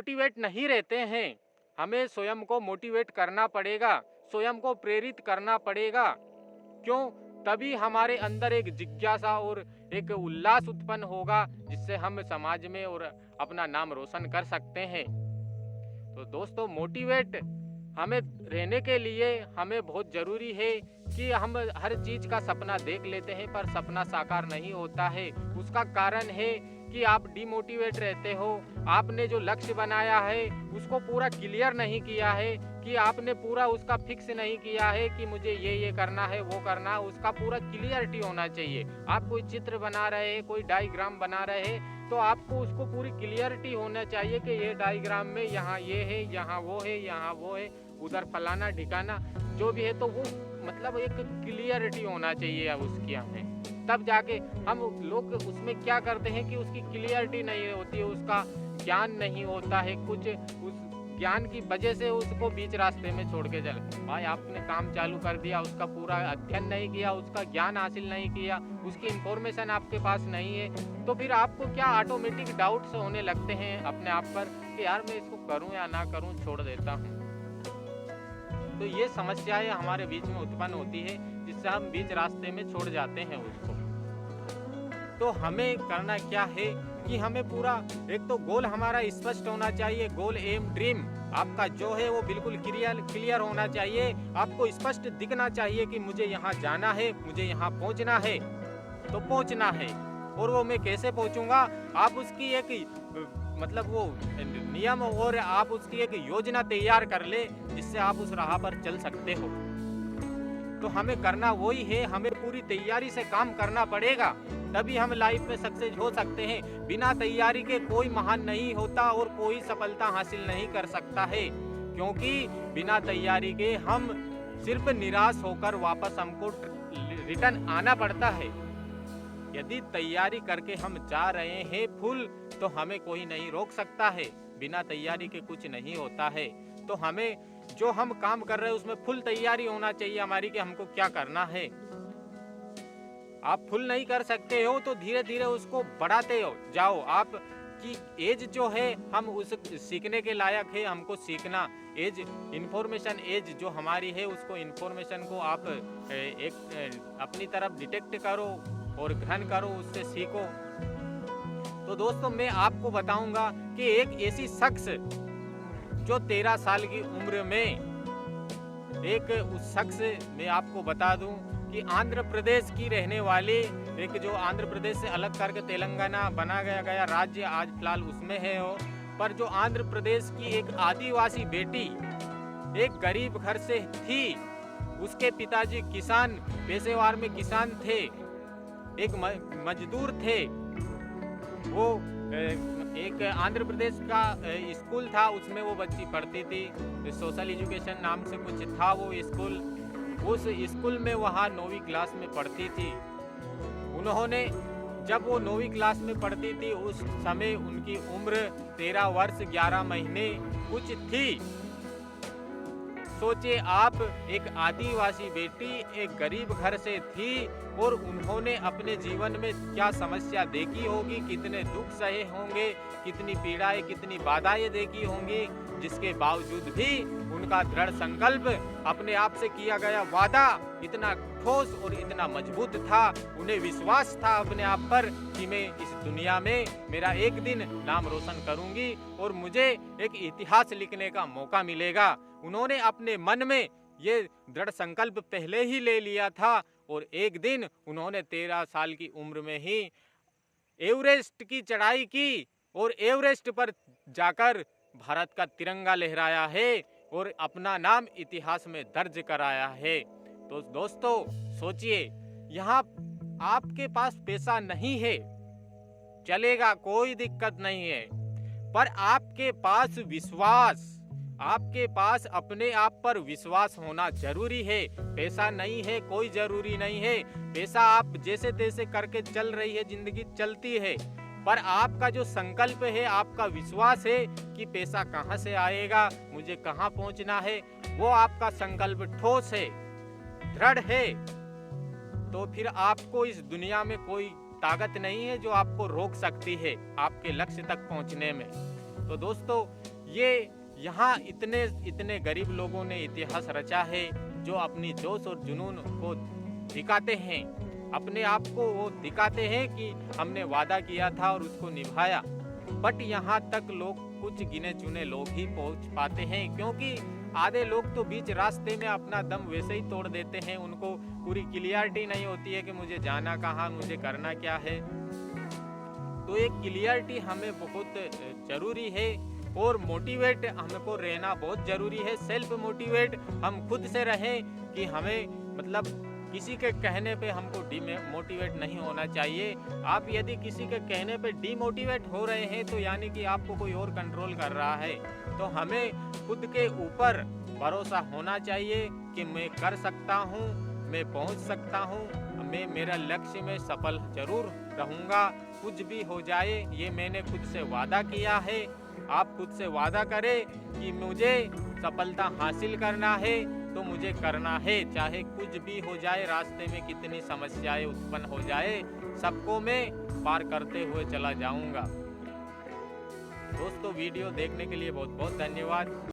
Motivate नहीं रहते हैं। हमें स्वयं को मोटिवेट करना पड़ेगा, स्वयं को प्रेरित करना पड़ेगा। क्यों? तभी हमारे अंदर एक जिज्ञासा और एक उल्लास उत्पन्न होगा, जिससे हम समाज में और अपना नाम रोशन कर सकते हैं। तो दोस्तों, मोटिवेट हमें रहने के लिए हमें बहुत ज़रूरी है कि हम हर चीज़ का सपना देख लेते हैं, पर सपना साकार नहीं होता है। उसका कारण है कि आप डिमोटिवेट रहते हो। आपने जो लक्ष्य बनाया है उसको पूरा क्लियर नहीं किया है, कि आपने पूरा उसका फिक्स नहीं किया है कि मुझे ये करना है, वो करना है। उसका पूरा क्लियरिटी होना चाहिए। आप कोई चित्र बना रहे हैं, कोई डायग्राम बना रहे हैं, तो आपको उसको पूरी क्लियरिटी होना चाहिए कि ये डायग्राम में यहाँ ये है, यहाँ वो है, यहाँ वो है, उधर फलाना ठिकाना जो भी है। तो वो मतलब एक क्लियरिटी होना चाहिए उसकी हमें। तब जाके हम लोग उसमें क्या करते हैं कि उसकी क्लियरिटी नहीं होती है, उसका ज्ञान नहीं होता है, कुछ उस ज्ञान की वजह से उसको बीच रास्ते में छोड़ के चले। भाई, आपने काम चालू कर दिया, उसका पूरा अध्ययन नहीं किया, उसका ज्ञान हासिल नहीं किया, उसकी इंफॉर्मेशन आपके पास नहीं है, तो फिर आपको क्या ऑटोमेटिक डाउट्स होने लगते हैं अपने आप पर कि यार मैं इसको करूं या ना करूं, छोड़ देता हूं। तो ये समस्याएं हमारे बीच में उत्पन्न होती है, जिससे हम बीच रास्ते में छोड़ जाते हैं उसको। तो हमें करना क्या है कि हमें पूरा एक तो गोल हमारा स्पष्ट होना चाहिए। गोल, एम, ड्रीम आपका जो है वो बिल्कुल क्लियर होना चाहिए। आपको स्पष्ट दिखना चाहिए कि मुझे यहाँ जाना है, मुझे यहाँ पहुँचना है, तो पहुँचना है। और वो मैं कैसे पहुँचूँगा, आप उसकी एक मतलब वो नियम और आप उसकी एक योजना तैयार कर ले, जिससे आप उस राह पर चल सकते हो। तो हमें करना वही है, हमें पूरी तैयारी से काम करना पड़ेगा, तभी हम लाइफ में सक्सेस हो सकते हैं। बिना तैयारी के कोई महान नहीं होता और कोई सफलता हासिल नहीं कर सकता है, क्योंकि बिना तैयारी के हम सिर्फ निराश होकर वापस हमको रिटर्न आना पड़ता है। यदि तैयारी करके हम जा रहे हैं फुल, तो हमें कोई नहीं रोक सकता है। बिना तैयारी के कुछ नहीं होता है। तो हमें जो हम काम कर रहे हैं उसमें फुल तैयारी होना चाहिए हमारी, कि हमको क्या करना है। आप फुल नहीं कर सकते हो तो धीरे धीरे उसको बढ़ाते हो जाओ। आप की एज जो है, हम उस सीखने के लायक है, हमको सीखना। एज, इंफॉर्मेशन एज जो हमारी है, उसको इंफॉर्मेशन को आप एक अपनी तरफ डिटेक्ट करो और ग्रहण करो, उससे सीखो। तो दोस्तों, मैं आपको बताऊंगा कि एक ऐसी शख्स जो 13 साल की उम्र में, एक उस शख्स, मैं आपको बता दूं कि आंध्र प्रदेश की रहने वाली, एक जो आंध्र प्रदेश से अलग करके तेलंगाना बना गया राज्य आज फिलहाल उसमें है वो, पर जो आंध्र प्रदेश की एक आदिवासी बेटी एक गरीब घर से थी। उसके पिताजी किसान, पेशेवर में किसान थे, एक मजदूर थे। वो एक आंध्र प्रदेश का स्कूल था, उसमें वो बच्ची पढ़ती थी। सोशल एजुकेशन नाम से कुछ था वो स्कूल। उस स्कूल में वहाँ 9वीं क्लास में पढ़ती थी। उन्होंने, जब वो 9वीं क्लास में पढ़ती थी, उस समय उनकी उम्र 13 वर्ष 11 महीने कुछ थी। सोचिए आप, एक आदिवासी बेटी एक गरीब घर से थी और उन्होंने अपने जीवन में क्या समस्या देखी होगी, कितने दुख सहे होंगे, कितनी पीड़ाएं, कितनी बाधाएं देखी होंगी, जिसके बावजूद भी उनका दृढ़ संकल्प, अपने आप से किया गया वादा इतना ठोस और इतना मजबूत था। उन्हें विश्वास था अपने आप पर कि मैं इस दुनिया में मेरा एक दिन नाम रोशन करूंगी और मुझे एक इतिहास लिखने का मौका मिलेगा। उन्होंने अपने मन में ये दृढ़ संकल्प पहले ही ले लिया था और एक दिन उन्होंने 13 साल की उम्र में ही एवरेस्ट की चढ़ाई की और एवरेस्ट पर जाकर भारत का तिरंगा लहराया है और अपना नाम इतिहास में दर्ज कराया है। तो दोस्तों, सोचिए, यहाँ आपके पास पैसा नहीं है, चलेगा, कोई दिक्कत नहीं है, पर आपके पास विश्वास, आपके पास अपने आप पर विश्वास होना जरूरी है। पैसा नहीं है कोई जरूरी नहीं है, पैसा आप जैसे तैसे करके चल रही है, जिंदगी चलती है, पर आपका जो संकल्प है, आपका विश्वास है कि पैसा कहाँ से आएगा, मुझे कहाँ पहुँचना है, वो आपका संकल्प ठोस है, दृढ़ है, तो फिर आपको इस दुनिया में कोई ताकत नहीं है जो आपको रोक सकती है आपके लक्ष्य तक पहुँचने में। तो दोस्तों, ये यहाँ इतने इतने गरीब लोगों ने इतिहास रचा है जो अपनी जोश और जुनून को दिखाते हैं, अपने आप को वो दिखाते हैं कि हमने वादा किया था और उसको निभाया। बट यहाँ तक लोग कुछ गिने चुने लोग ही पहुँच पाते हैं, क्योंकि आधे लोग तो बीच रास्ते में अपना दम वैसे ही तोड़ देते हैं। उनको पूरी क्लियरिटी नहीं होती है कि मुझे जाना कहाँ, मुझे करना क्या है। तो एक क्लियरिटी हमें बहुत ज़रूरी है और मोटिवेट हमको रहना बहुत ज़रूरी है। सेल्फ मोटिवेट हम खुद से रहें कि हमें मतलब किसी के कहने पे हमको डीमोटिवेट नहीं होना चाहिए। आप यदि किसी के कहने पे डीमोटिवेट हो रहे हैं तो यानी कि आपको कोई और कंट्रोल कर रहा है। तो हमें खुद के ऊपर भरोसा होना चाहिए कि मैं कर सकता हूँ, मैं पहुँच सकता हूँ, मैं मेरा लक्ष्य में सफल जरूर रहूँगा, कुछ भी हो जाए। ये मैंने खुद से वादा किया है। आप खुद से वादा करें कि मुझे सफलता हासिल करना है तो मुझे करना है, चाहे कुछ भी हो जाए, रास्ते में कितनी समस्याएं उत्पन्न हो जाए, सबको मैं पार करते हुए चला जाऊंगा। दोस्तों, वीडियो देखने के लिए बहुत बहुत धन्यवाद।